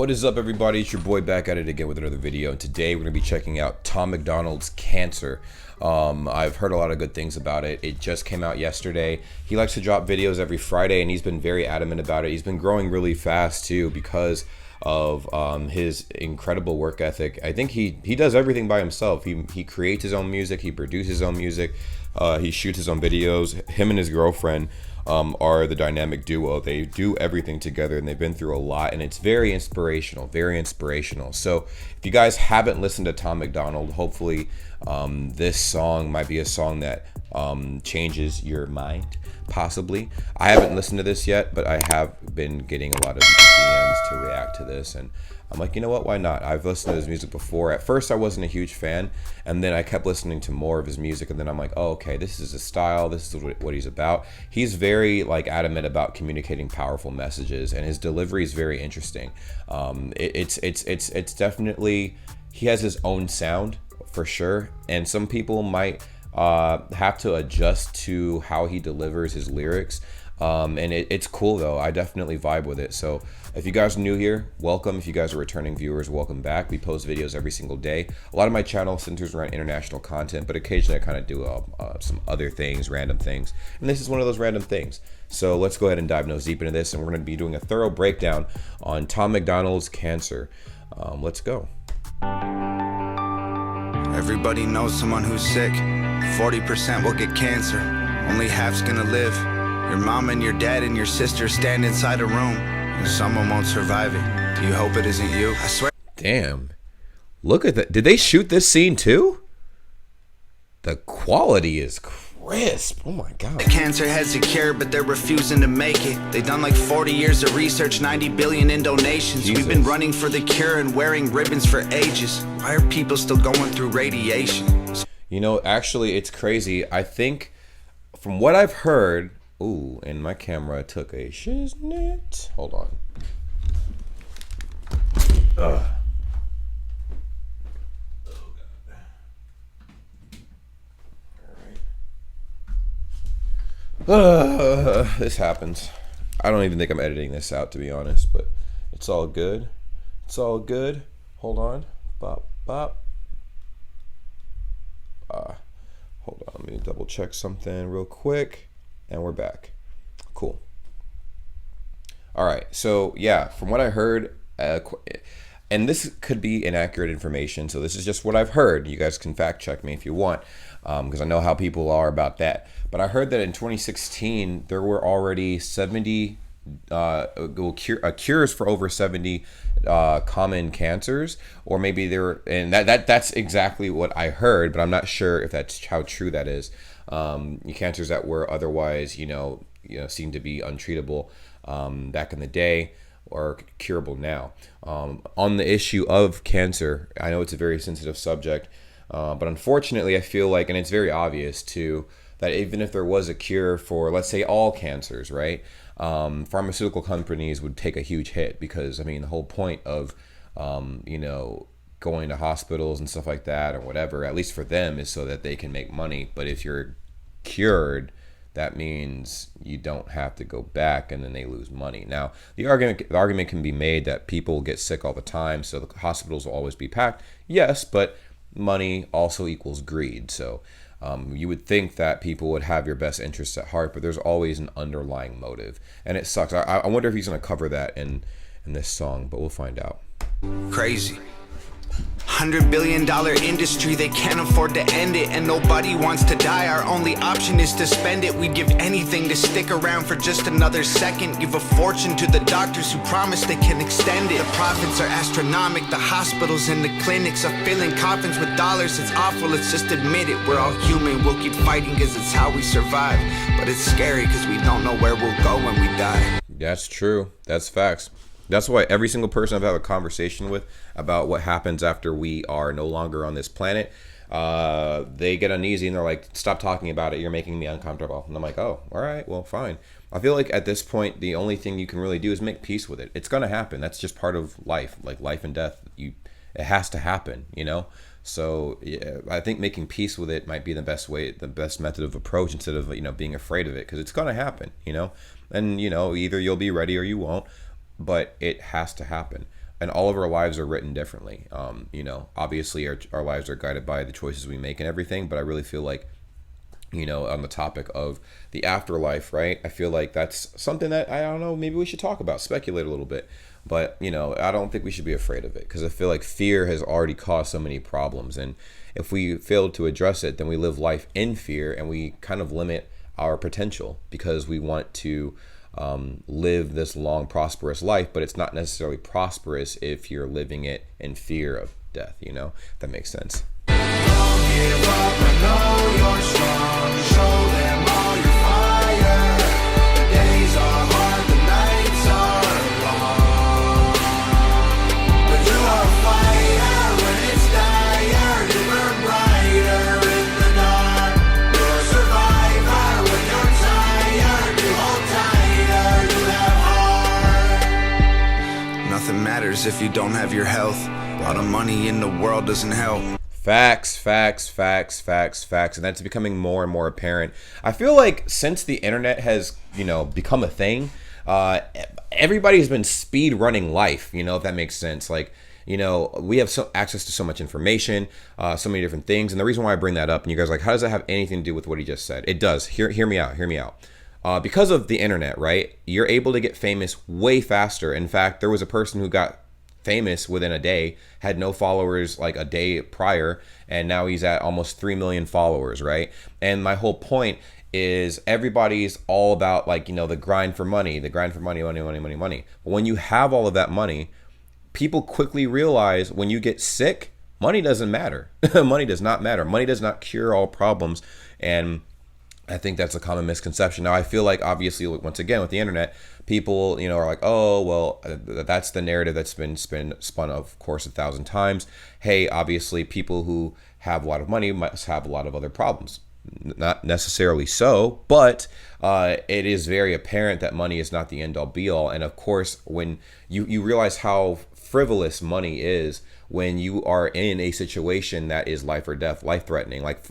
What is up, everybody? It's your boy back at it again with another video, and today we're going to be checking out Tom MacDonald's Cancer. I've heard a lot of good things about it. It just came out yesterday. He likes to drop videos every Friday, and he's been very adamant about it. He's been growing really fast too because of his incredible work ethic. I think he does everything by himself. He creates his own music, he produces his own music, he shoots his own videos. Him and his girlfriend are the dynamic duo. They do everything together, and they've been through a lot, and it's very inspirational, very inspirational. So if you guys haven't listened to Tom MacDonald, hopefully this song might be a song that changes your mind, possibly. I haven't listened to this yet, but I have been getting a lot of DMs to react to this, and I'm like, you know what, why not? I've listened to his music before. At first I wasn't a huge fan, and then I kept listening to more of his music, and then I'm like, oh, okay, this is his style, this is what he's about. He's very adamant about communicating powerful messages, and his delivery is very interesting. It's definitely, he has his own sound for sure, and some people might have to adjust to how he delivers his lyrics. And it's cool though. I definitely vibe with it. So if you guys are new here, welcome. If you guys are returning viewers, welcome back. We post videos every single day. A lot of my channel centers around international content, but occasionally I kind of do some other things, random things. And this is one of those random things. So let's go ahead and dive nose deep into this, and we're going to be doing a thorough breakdown on Tom MacDonald's Cancer. Let's go. Everybody knows someone who's sick. 40% will get cancer. Only half's gonna live. Your mom and your dad and your sister stand inside a room, and someone won't survive it. Do you hope it isn't you? I swear. Damn. Look at that. Did they shoot this scene too? The quality is crisp. Oh my God. Cancer has a cure, but they're refusing to make it. They've done like 40 years of research, 90 billion in donations. Jesus. We've been running for the cure and wearing ribbons for ages. Why are people still going through radiation? You know, actually, it's crazy. I think from what I've heard, ooh, and my camera took a shiznit. Hold on. Ugh. This happens. I don't even think I'm editing this out, to be honest, but it's all good. It's all good. Hold on. Bop, bop. Hold on. Let me double check something real quick, and we're back. Cool. All right. So yeah, from what I heard, and this could be inaccurate information, so this is just what I've heard. You guys can fact check me if you want, because I know how people are about that. But I heard that in 2016 there were already 70 cures for over 70 common cancers, or maybe there, and that's exactly what I heard, but I'm not sure if that's how true that is. Cancers that were otherwise, seem to be untreatable back in the day, are curable now. On the issue of cancer, I know it's a very sensitive subject, but unfortunately I feel like, and it's very obvious too, that even if there was a cure for, let's say, all cancers, right, pharmaceutical companies would take a huge hit, because I mean the whole point of going to hospitals and stuff like that, or whatever, at least for them, is so that they can make money. But if you're cured, that means you don't have to go back, and then they lose money. Now, the argument can be made that people get sick all the time, so the hospitals will always be packed. Yes, but money also equals greed. So you would think that people would have your best interests at heart, but there's always an underlying motive, and it sucks. I wonder if he's going to cover that in this song, but we'll find out. Crazy. $100 billion industry, they can't afford to end it, and nobody wants to die. Our only option is to spend it. We'd give anything to stick around for just another second. Give a fortune to the doctors who promise they can extend it. The profits are astronomical, the hospitals and the clinics are filling coffins with dollars. It's awful, let's just admit it. We're all human, we'll keep fighting because it's how we survive. But it's scary because we don't know where we'll go when we die. That's true. That's facts. That's why every single person I've had a conversation with about what happens after we are no longer on this planet, they get uneasy and they're like, stop talking about it, you're making me uncomfortable. And I'm like, oh, all right, well, fine. I feel like at this point, the only thing you can really do is make peace with it. It's going to happen. That's just part of life, like life and death. It has to happen, So yeah, I think making peace with it might be the best way, the best method of approach, instead of being afraid of it, because it's going to happen, and either you'll be ready or you won't, but it has to happen. and all of our lives are written differently. Obviously our lives are guided by the choices we make and everything, but I really feel like, on the topic of the afterlife, right? I feel like that's something that, I don't know, maybe we should talk about, speculate a little bit. But, I don't think we should be afraid of it, because I feel like fear has already caused so many problems. And if we fail to address it, then we live life in fear, and we kind of limit our potential because we want to live this long, prosperous life. But it's not necessarily prosperous if you're living it in fear of death, if that makes sense. Don't give up, I know you're strong. Show them all your fire. The days are hard, the nights are long. But you are a fighter when it's dire. You burn brighter in the dark. You're a survivor when you're tired. You hold tighter, you have heart. Nothing matters if you don't have your health. All the money in the world doesn't help. Facts. And that's becoming more and more apparent. I feel like since the internet has, become a thing, everybody's been speed running life, if that makes sense. Like, we have access to so much information, so many different things. And the reason why I bring that up, and you guys are like, how does that have anything to do with what he just said? It does. Hear me out. Because of the internet, right? You're able to get famous way faster. In fact, there was a person who got famous within a day, had no followers like a day prior, and now he's at almost 3 million followers, right? And my whole point is everybody's all about the grind for money, money. But when you have all of that money, people quickly realize when you get sick, money doesn't matter. Money does not matter. Money does not cure all problems. And I think that's a common misconception. Now, I feel like, obviously, once again, with the internet, people, are like, oh, well, that's the narrative that's been spun, of course, 1,000 times. Hey, obviously, people who have a lot of money must have a lot of other problems. Not necessarily so, but it is very apparent that money is not the end-all, be-all. And, of course, when you realize how frivolous money is when you are in a situation that is life or death, life-threatening, like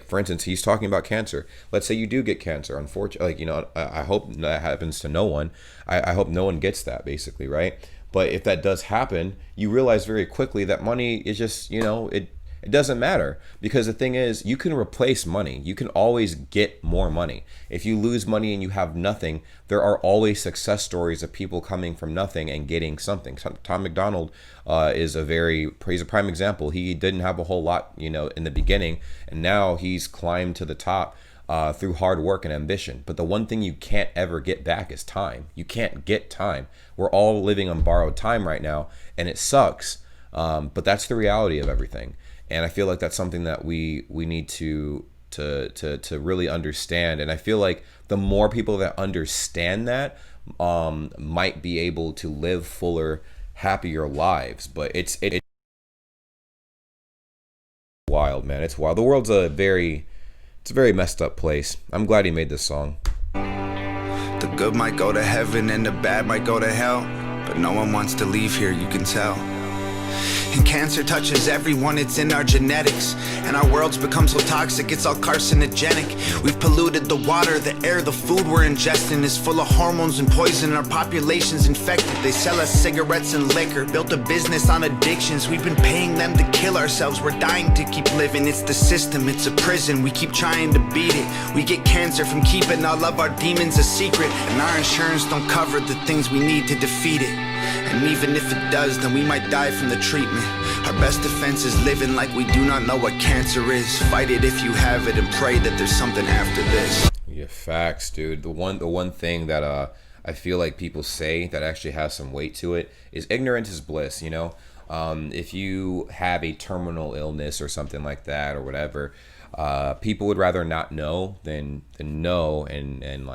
for instance, he's talking about cancer. Let's say you do get cancer. Unfortunately, I hope that happens to no one. I hope no one gets that, basically, right? But if that does happen, you realize very quickly that money is just, it doesn't matter, because the thing is, you can replace money. You can always get more money. If you lose money and you have nothing, there are always success stories of people coming from nothing and getting something. Tom MacDonald he's a prime example. He didn't have a whole lot, in the beginning, and now he's climbed to the top through hard work and ambition. But the one thing you can't ever get back is time. You can't get time. We're all living on borrowed time right now, and it sucks. But that's the reality of everything. And I feel like that's something that we need to really understand. And I feel like the more people that understand that might be able to live fuller, happier lives. But it's wild, man. It's wild. The world's a very messed up place. I'm glad he made this song. The good might go to heaven and the bad might go to hell, but no one wants to leave here, you can tell. And cancer touches everyone, it's in our genetics. And our world's become so toxic, it's all carcinogenic. We've polluted the water, the air, the food we're ingesting is full of hormones and poison. Our population's infected. They sell us cigarettes and liquor, built a business on addictions. We've been paying them to kill ourselves, we're dying to keep living. It's the system, it's a prison, we keep trying to beat it. We get cancer from keeping all of our demons a secret, and our insurance don't cover the things we need to defeat it. And even if it does, then we might die from the treatment. Our best defense is living like we do not know what cancer is. Fight it if you have it and pray that there's something after this. Yeah, facts, dude. The one thing that I feel like people say that actually has some weight to it is ignorance is bliss, if you have a terminal illness or something like that or whatever, people would rather not know than know and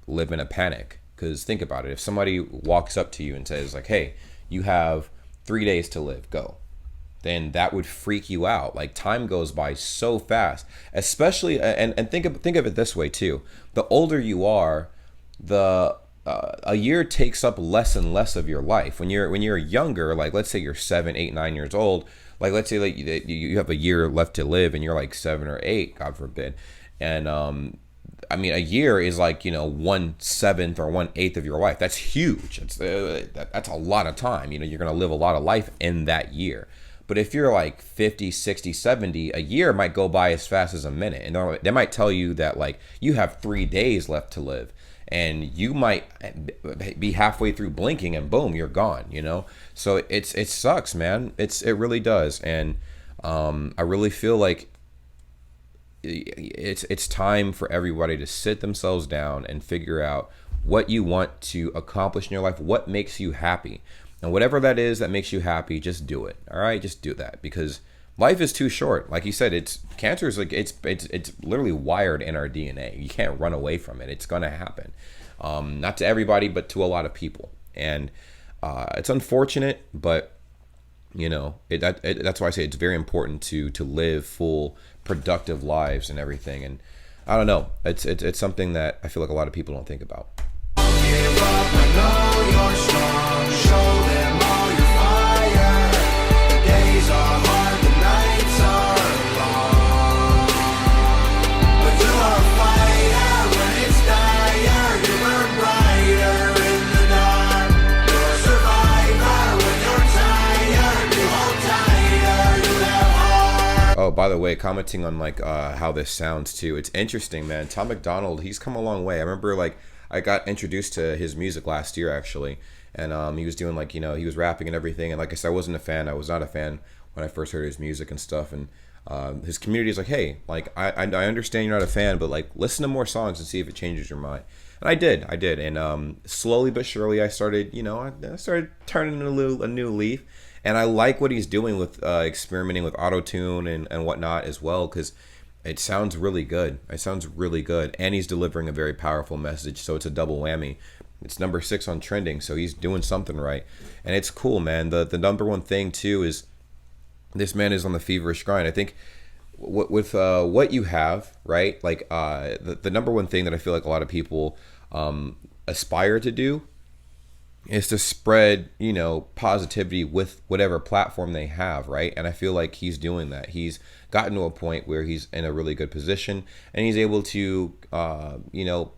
live in a panic. Because think about it. If somebody walks up to you and says like, hey, you have 3 days to live, go, then that would freak you out. Like, time goes by so fast, especially, and think of it this way too. The older you are, a year takes up less and less of your life. When you're younger, like let's say you're 7, 8, 9 years old, like let's say like you have a year left to live and you're like 7 or 8, God forbid, and I mean, a year is like, 1/7 or 1/8 of your life. That's huge. That's a lot of time. You're going to live a lot of life in that year. But if you're like 50, 60, 70, a year might go by as fast as a minute. And they might tell you that like you have 3 days left to live. And you might be halfway through blinking and boom, you're gone, So it sucks, man. It really does. And I really feel like it's time for everybody to sit themselves down and figure out what you want to accomplish in your life, what makes you happy. And whatever that is that makes you happy, just do it. All right, just do that, because life is too short. Like you said, cancer is like it's literally wired in our DNA. You can't run away from it. It's gonna happen. Not to everybody, but to a lot of people. And it's unfortunate, but that's why I say it's very important to live full, productive lives and everything. And I don't know, it's something that I feel like a lot of people don't think about. Give up, I know you're strong. Show them all your fire. The days are hard, the nights are long. But you are a fighter when it's dire. You burn brighter in the dark. You're a survivor when you're tired. You hold tighter, you have heart. Oh, by the way, commenting on like how this sounds too. It's interesting, man. Tom MacDonald, he's come a long way. I remember like I got introduced to his music last year actually, and he was doing like, he was rapping and everything. And like I said, I wasn't a fan. I was not a fan when I first heard his music and stuff. And his community is like, hey, like I understand you're not a fan, but like listen to more songs and see if it changes your mind. And I did. And slowly but surely I started, I started turning a new leaf. And I like what he's doing with experimenting with auto-tune and whatnot as well, because it sounds really good. And he's delivering a very powerful message, so it's a double whammy. It's number 6 on trending, so he's doing something right. And it's cool, man. The number one thing too is this man is on the feverish grind. I think with what you have, right? Like the number one thing that I feel like a lot of people aspire to do is to spread, positivity with whatever platform they have, right? And I feel like he's doing that. He's gotten to a point where he's in a really good position, and he's able to,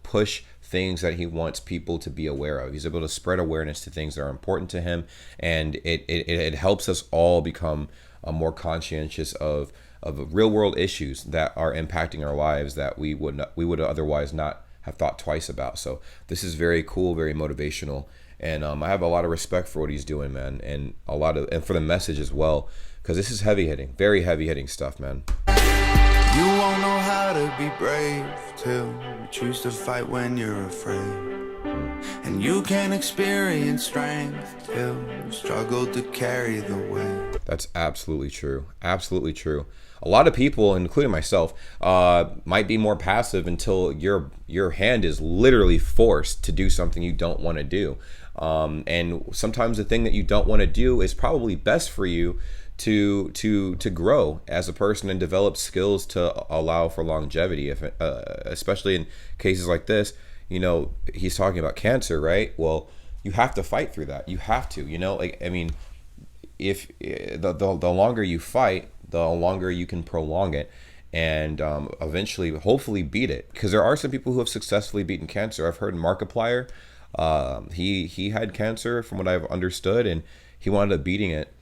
push things that he wants people to be aware of. He's able to spread awareness to things that are important to him, and it helps us all become more conscientious of real world issues that are impacting our lives that we would otherwise not have thought twice about. So this is very cool, very motivational. And I have a lot of respect for what he's doing, man, and for the message as well, because this is heavy-hitting, very heavy-hitting stuff, man. You won't know how to be brave till you choose to fight when you're afraid. And you can experience strength till you struggle to carry the weight. That's absolutely true. Absolutely true. A lot of people, including myself, might be more passive until your hand is literally forced to do something you don't want to do. And sometimes the thing that you don't want to do is probably best for you to grow as a person and develop skills to allow for longevity. Especially in cases like this, he's talking about cancer, right? Well, you have to fight through that. You have to, if the longer you fight, the longer you can prolong it, and eventually, hopefully, beat it. Because there are some people who have successfully beaten cancer. I've heard Markiplier. He had cancer, from what I've understood, and he wound up beating it,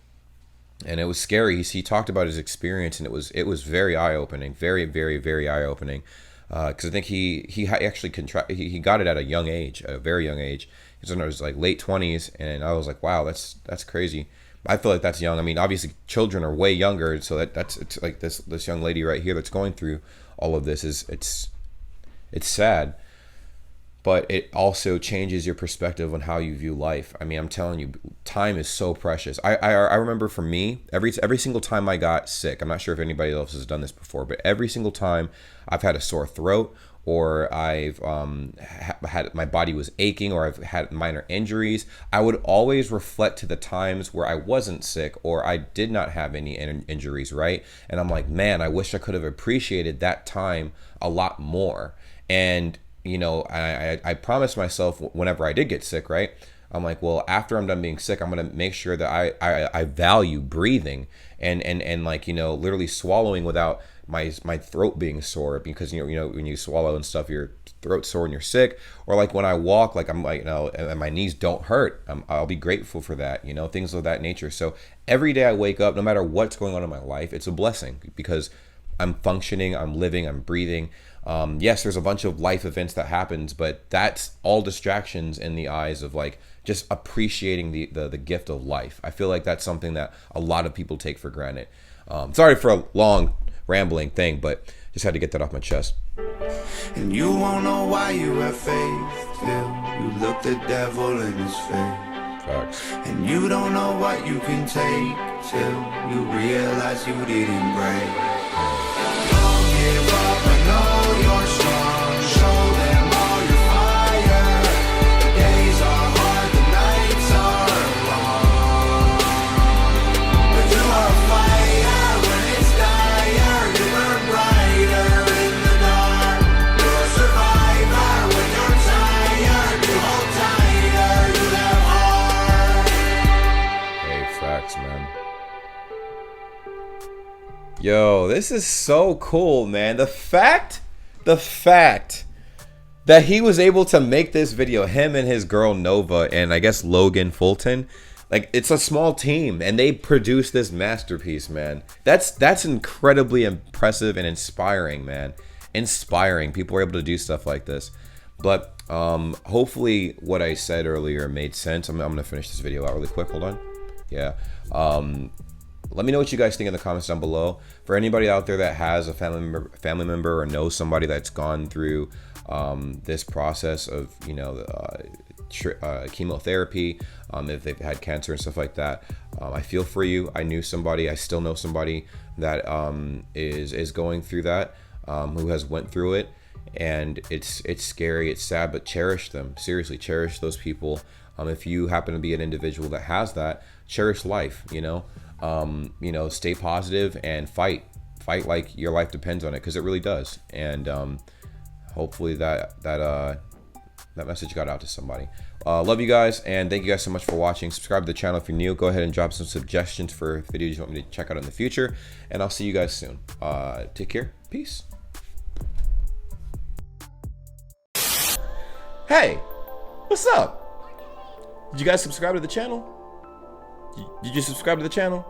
and it was scary. He talked about his experience, and it was very eye opening, very, very, very eye opening. Because I think he actually he got it at a young age, a very young age. He was in his like late 20s, and I was like, wow, that's crazy. I feel like that's young. I mean, obviously children are way younger, so it's like this young lady right here that's going through all of this it's sad, but it also changes your perspective on how you view life. I mean, I'm telling you, time is so precious. I remember for me, every single time I got sick, I'm not sure if anybody else has done this before, but every single time I've had a sore throat, or I've had my body was aching, or I've had minor injuries, I would always reflect to the times where I wasn't sick or I did not have any injuries, right? And I'm like, man, I wish I could have appreciated that time a lot more. And I promised myself whenever I did get sick, right, I'm like, well, after I'm done being sick, I'm gonna make sure that I value breathing and like, you know, literally swallowing without my throat being sore, because you know when you swallow and stuff, your throat's sore and you're sick. Or like when I walk, like I'm like, you know, and my knees don't hurt, I'll be grateful for that, you know, things of that nature. So every day I wake up, no matter what's going on in my life, it's a blessing, because I'm functioning, I'm living, I'm breathing. Yes, there's a bunch of life events that happens, but that's all distractions in the eyes of like just appreciating the gift of life. I feel like that's something that a lot of people take for granted. Sorry for a long rambling thing, but just had to get that off my chest. And you won't know why you have faith till you look the devil in his face. Facts. And you don't know what you can take till you realize you didn't break. Don't give up, I know you're strong. Show them all your fire. The days are hard, the nights are long. But you are a fire when it's dire. You burn brighter in the dark. You're a survivor when you're tired. You hold tighter, you have heart. Hey, facts, man. Yo, this is so cool, man. The fact that he was able to make this video, him and his girl Nova, and I guess Logan Fulton, like, it's a small team and they produced this masterpiece, man. That's incredibly impressive and inspiring, man. Inspiring. People are able to do stuff like this. But hopefully what I said earlier made sense. I'm gonna finish this video out really quick. Hold on. Yeah. Let me know what you guys think in the comments down below. For anybody out there that has a family member or knows somebody that's gone through this process of, you know, chemotherapy, if they've had cancer and stuff like that, I feel for you. I knew somebody, I still know somebody that is going through that, who has went through it, and it's scary, it's sad, but cherish them. Seriously, cherish those people. If you happen to be an individual that has that, cherish life, you know. Stay positive and fight like your life depends on it, because it really does. And hopefully that message got out to somebody. Love you guys, and thank you guys so much for watching. Subscribe to the channel if you're new. Go ahead and drop some suggestions for videos you want me to check out in the future, and I'll see you guys soon. Take care. Peace. Hey, what's up? Did you guys subscribe to the channel? Did you subscribe to the channel?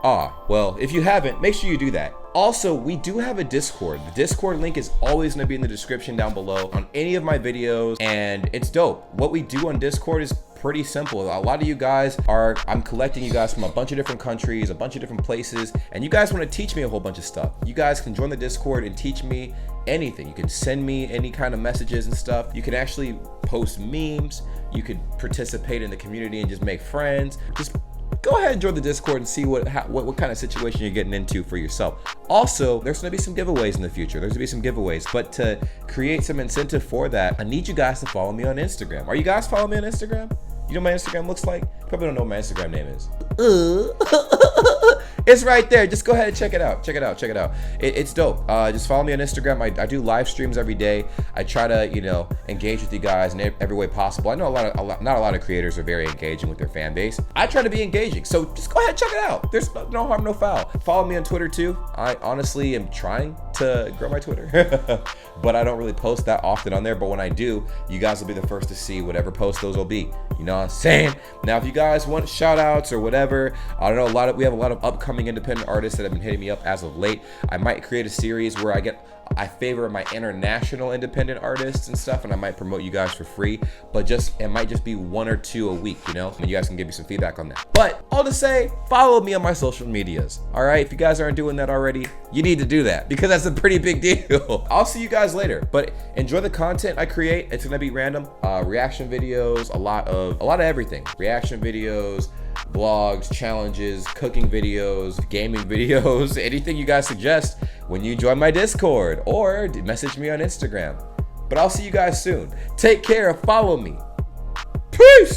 Well, if you haven't, make sure you do that. Also, we do have a Discord. The Discord link is always going to be in the description down below on any of my videos, and it's dope. What we do on Discord is pretty simple. A lot of you guys I'm collecting you guys from a bunch of different countries, a bunch of different places, and you guys want to teach me a whole bunch of stuff. You guys can join the Discord and teach me anything. You can send me any kind of messages and stuff. You can actually post memes. You could participate in the community and just make friends. Just go ahead and join the Discord and see what kind of situation you're getting into for yourself. Also, there's going to be some giveaways in the future. There's going to be some giveaways, but to create some incentive for that, I need you guys to follow me on Instagram. Are you guys following me on Instagram? You know what my Instagram looks like? Probably don't know what my Instagram name is. It's right there. Just go ahead and check it out. Check it out. Check it out. It's dope. Just follow me on Instagram. I do live streams every day. I try to, you know, engage with you guys in every way possible. I know not a lot of creators are very engaging with their fan base. I try to be engaging. So just go ahead and check it out. There's no harm, no foul. Follow me on Twitter too. I honestly am trying to grow my Twitter, but I don't really post that often on there. But when I do, you guys will be the first to see whatever post those will be. You know what I'm saying? Now, if you guys want shout outs or whatever, I don't know, we have a lot of upcoming independent artists that have been hitting me up as of late. I might create a series where I favor my international independent artists and stuff, and I might promote you guys for free, but it might just be 1 or 2 a week, you know, and you guys can give me some feedback on that. But all to say, follow me on my social medias. All right, if you guys aren't doing that already, you need to do that, because that's a pretty big deal. I'll see you guys later, but enjoy the content I create. It's gonna be random reaction videos, a lot of everything. Reaction videos, vlogs, challenges, cooking videos, gaming videos, anything you guys suggest when you join my Discord or message me on Instagram. But I'll see you guys soon. Take care. Follow me. Peace.